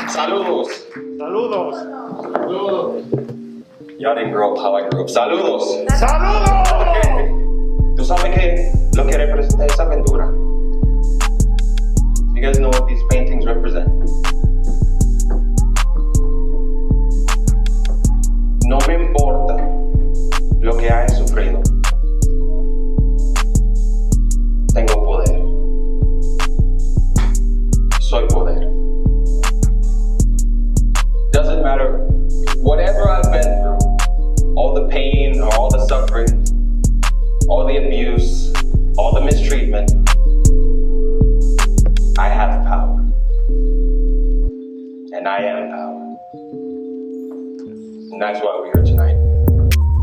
Saludos. Saludos. Saludos. Y'all didn't grow up how I grew up. Saludos. ¡Saludos! ¿Tú sabes qué lo que representa esa pintura? You guys know what these paintings represent? No me importa lo que haya sufrido. Tengo poder. Soy poder. Doesn't matter whatever I've been through, all the pain or all the suffering, all the abuse, all the mistreatment, I have power. And I am power. And that's why we're here tonight,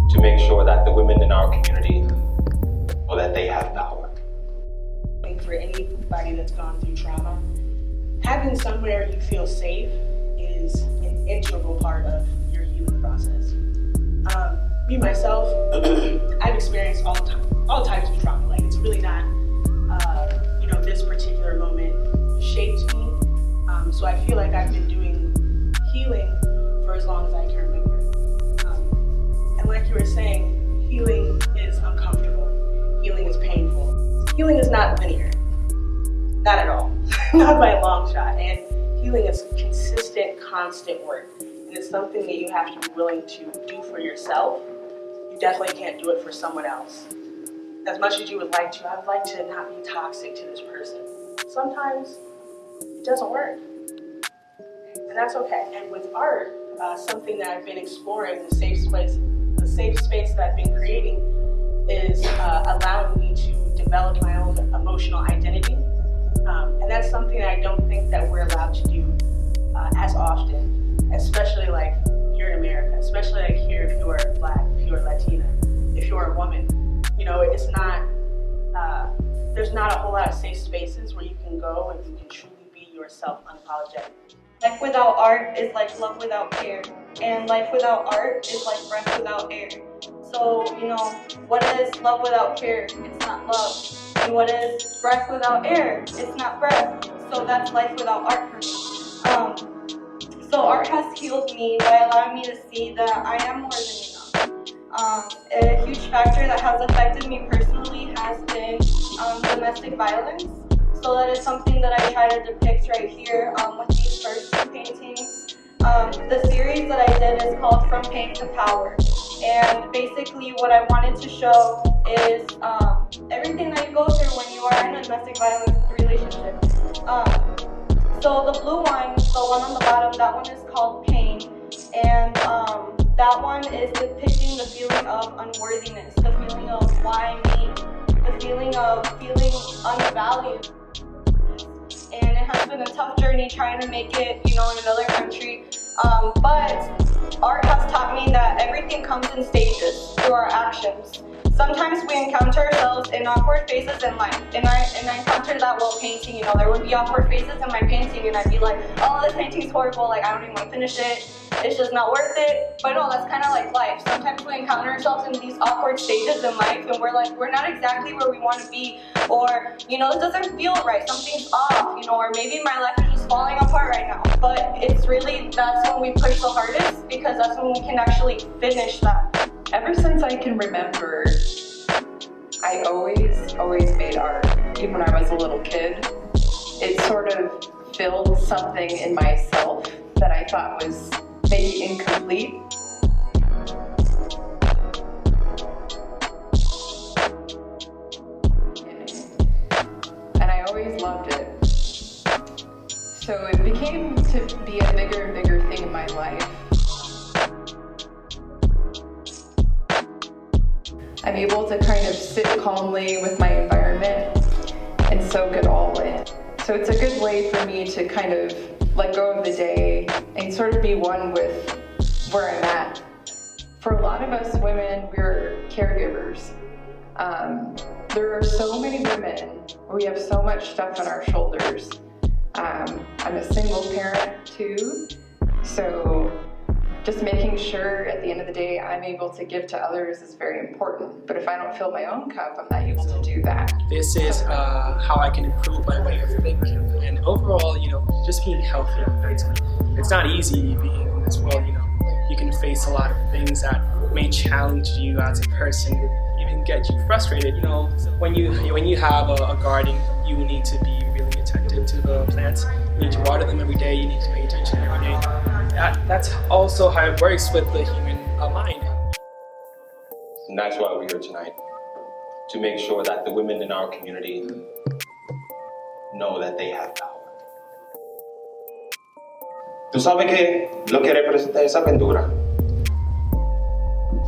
to make sure that the women in our community know that they have power. I think for anybody that's gone through trauma, having somewhere you feel safe is an integral part of your healing process. Me, myself, I've experienced all types of trauma. Like, it's really not, this particular moment shaped me. So I feel like I've been doing healing for as long as I can remember. And like you were saying, healing is uncomfortable. Healing is painful. Healing is not linear. Not at all. Not by a long shot. And healing is consistent, constant work. And it's something that you have to be willing to do for yourself. You definitely can't do it for someone else. As much as you would like to, I would like to not be toxic to this person. Sometimes it doesn't work. And that's okay. And with art, something that I've been exploring, the safe space that I've been creating is allowing me to develop my own emotional identity. And that's something that I don't think that we're allowed to do as often, especially like here in America, especially like here if you are Black, if you are Latina, if you are a woman. It's not, there's not a whole lot of safe spaces where you can go and you can truly be yourself unapologetically. Life without art is like love without care, and life without art is like breath without air. So, what is love without care? It's not love. And what is breath without air? It's not breath. So that's life without art for me. So art has healed me by allowing me to see that I am more than enough. A huge factor that has affected me personally has been domestic violence. So that is something that I try to depict right here with these first two paintings. The series that I did is called From Pain to Power. And basically what I wanted to show is everything that you go through when you are in a domestic violence relationship. So the blue one, the one on the bottom, that one is called Pain. And that one is depicting the feeling of unworthiness, the feeling of why me, the feeling of feeling unvalued. And it has been a tough journey trying to make it, in another country. But art has taught me that everything comes in stages through our actions. Sometimes we encounter ourselves in awkward phases in life, and I encountered that while painting. There would be awkward phases in my painting, and I'd be like, oh, this painting's horrible, like I don't even want to finish it, it's just not worth it. But no, that's kind of like life. Sometimes we encounter ourselves in these awkward stages in life, and we're like, we're not exactly where we want to be, or this doesn't feel right, something's off, or maybe my life is just falling apart right now. But it's really, that's when we push the hardest, because that's when we can actually finish that. Ever since I can remember, I always made art. Even when I was a little kid, it sort of filled something in myself that I thought was maybe incomplete. And I always loved it. So it became to be a bigger and bigger thing in my life. I'm able to kind of sit calmly with my environment and soak it all in. So it's a good way for me to kind of let go of the day and sort of be one with where I'm at. For a lot of us women, we're caregivers. There are so many women, we have so much stuff on our shoulders. I'm a single parent too, so just making sure at the end of the day I'm able to give to others is very important. But if I don't fill my own cup, I'm not able to do that. This is how I can improve my way of thinking, and overall, just being healthy mentally. It's not easy being in this world. You can face a lot of things that may challenge you as a person, even get you frustrated. When you have a garden, you need to be really attentive to the plants. You need to water them every day. You need to pay attention every day. That's also how it works with the human mind. And that's why we're here tonight, to make sure that the women in our community know that they have power. ¿Tú sabes qué lo que representa esa pintura?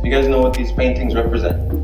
You guys know what these paintings represent?